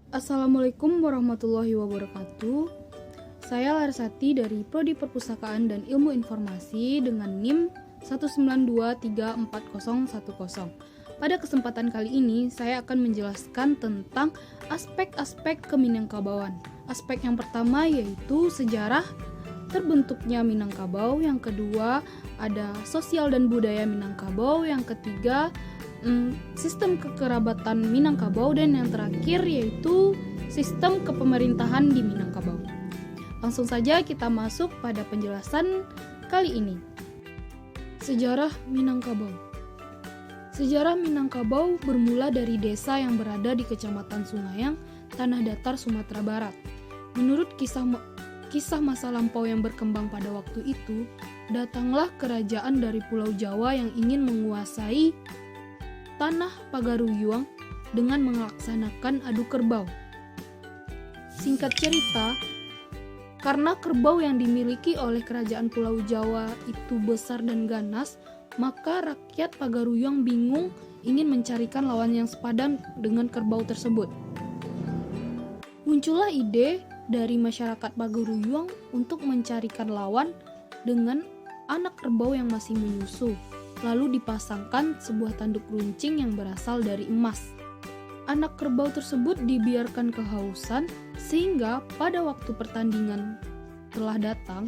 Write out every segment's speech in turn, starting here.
Assalamualaikum warahmatullahi wabarakatuh. Saya Larsati dari Prodi Perpustakaan dan Ilmu Informasi dengan NIM 1923401. Pada kesempatan kali ini, saya akan menjelaskan tentang aspek-aspek keminangkabauan. Aspek yang pertama yaitu sejarah terbentuknya Minangkabau, yang kedua ada sosial dan budaya Minangkabau, yang ketiga sistem kekerabatan Minangkabau, dan yang terakhir yaitu sistem kepemerintahan di Minangkabau. Langsung saja kita masuk pada penjelasan kali ini. Sejarah Minangkabau. Sejarah Minangkabau bermula dari desa yang berada di Kecamatan Sungayang, Tanah Datar, Sumatera Barat. Menurut kisah masa lampau yang berkembang pada waktu itu, datanglah kerajaan dari Pulau Jawa yang ingin menguasai tanah Pagaruyung dengan melaksanakan adu kerbau. Singkat cerita, karena kerbau yang dimiliki oleh kerajaan Pulau Jawa itu besar dan ganas, maka rakyat Pagaruyung bingung ingin mencarikan lawan yang sepadan dengan kerbau tersebut. Muncullah ide dari masyarakat Pagaruyung untuk mencarikan lawan dengan anak kerbau yang masih menyusu. Lalu dipasangkan sebuah tanduk runcing yang berasal dari emas. Anak kerbau tersebut dibiarkan kehausan sehingga pada waktu pertandingan telah datang,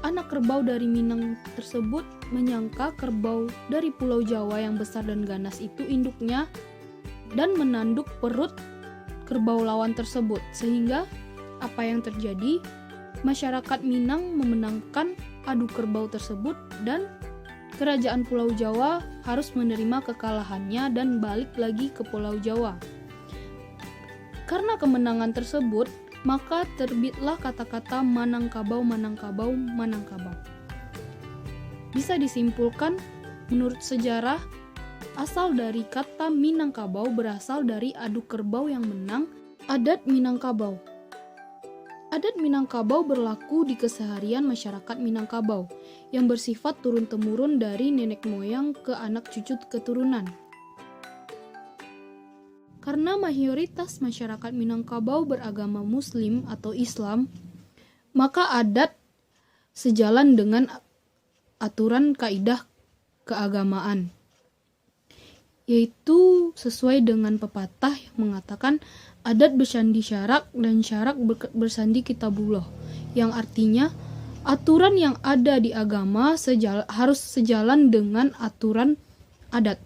anak kerbau dari Minang tersebut menyangka kerbau dari Pulau Jawa yang besar dan ganas itu induknya dan menanduk perut kerbau lawan tersebut, sehingga apa yang terjadi? Masyarakat Minang memenangkan adu kerbau tersebut dan kerajaan Pulau Jawa harus menerima kekalahannya dan balik lagi ke Pulau Jawa. Karena kemenangan tersebut, maka terbitlah kata-kata Manangkabau, Manangkabau, Manangkabau. Bisa disimpulkan, menurut sejarah, asal dari kata Minangkabau berasal dari adu kerbau yang menang, adat Minangkabau. Adat Minangkabau berlaku di keseharian masyarakat Minangkabau yang bersifat turun-temurun dari nenek moyang ke anak cucu keturunan. Karena mayoritas masyarakat Minangkabau beragama Muslim atau Islam, maka adat sejalan dengan aturan kaidah keagamaan, yaitu sesuai dengan pepatah yang mengatakan adat bersandi syarak dan syarak bersandi kitabullah, yang artinya aturan yang ada di agama harus sejalan dengan aturan adat.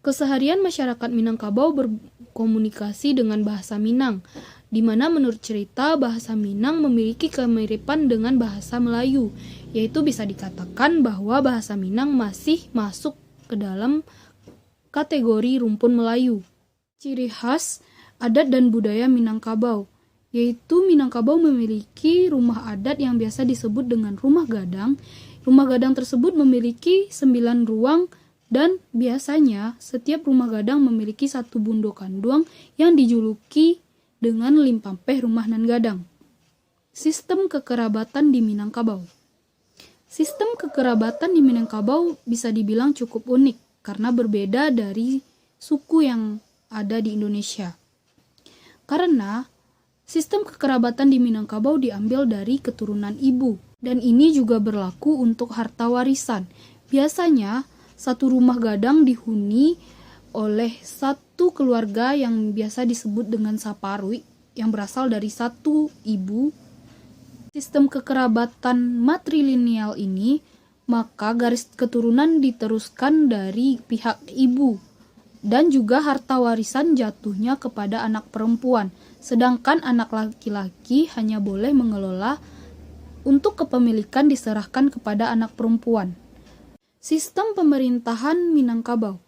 Keseharian masyarakat Minangkabau berkomunikasi dengan bahasa Minang, di mana menurut cerita bahasa Minang memiliki kemiripan dengan bahasa Melayu, yaitu bisa dikatakan bahwa bahasa Minang masih masuk ke dalam kategori rumpun Melayu. Ciri khas adat dan budaya Minangkabau, yaitu Minangkabau memiliki rumah adat yang biasa disebut dengan rumah gadang. Rumah gadang tersebut memiliki 9 ruang dan biasanya setiap rumah gadang memiliki satu bundo kanduang yang dijuluki dengan limpampeh rumah nan gadang. Sistem kekerabatan di Minangkabau. Sistem kekerabatan di Minangkabau bisa dibilang cukup unik karena berbeda dari suku yang ada di Indonesia. Karena sistem kekerabatan di Minangkabau diambil dari keturunan ibu, dan ini juga berlaku untuk harta warisan. Biasanya satu rumah gadang dihuni oleh satu keluarga yang biasa disebut dengan saparwi, yang berasal dari satu ibu. Sistem kekerabatan matrilineal ini, maka garis keturunan diteruskan dari pihak ibu, dan juga harta warisan jatuhnya kepada anak perempuan, sedangkan anak laki-laki hanya boleh mengelola, untuk kepemilikan diserahkan kepada anak perempuan. Sistem pemerintahan Minangkabau.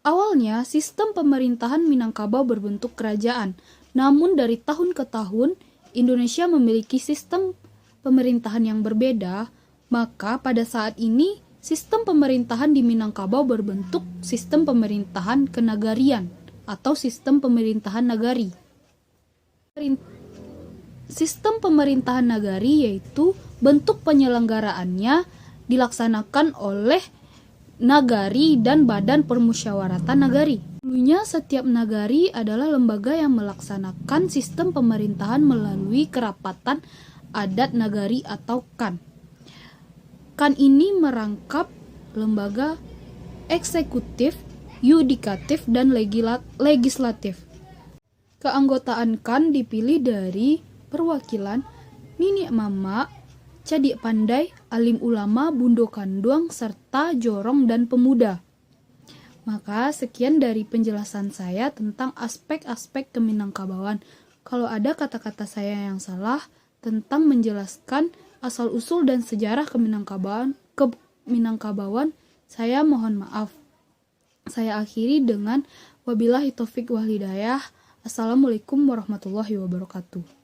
Awalnya, sistem pemerintahan Minangkabau berbentuk kerajaan, namun dari tahun ke tahun, Indonesia memiliki sistem pemerintahan yang berbeda, maka pada saat ini, sistem pemerintahan di Minangkabau berbentuk sistem pemerintahan kenagarian atau sistem pemerintahan nagari. Sistem pemerintahan nagari yaitu bentuk penyelenggaraannya dilaksanakan oleh nagari dan badan permusyawaratan nagari. Dulunya setiap nagari adalah lembaga yang melaksanakan sistem pemerintahan melalui kerapatan adat nagari atau KAN. KAN ini merangkap lembaga eksekutif, yudikatif, dan legislatif. Keanggotaan KAN dipilih dari perwakilan nini mama, cadik pandai, alim ulama, bundo kanduang, serta jorong dan pemuda. Maka sekian dari penjelasan saya tentang aspek-aspek Keminangkabauan. Kalau ada kata-kata saya yang salah tentang menjelaskan asal-usul dan sejarah Keminangkabauan, saya mohon maaf. Saya akhiri dengan wabillahi taufik wal hidayah. Assalamualaikum warahmatullahi wabarakatuh.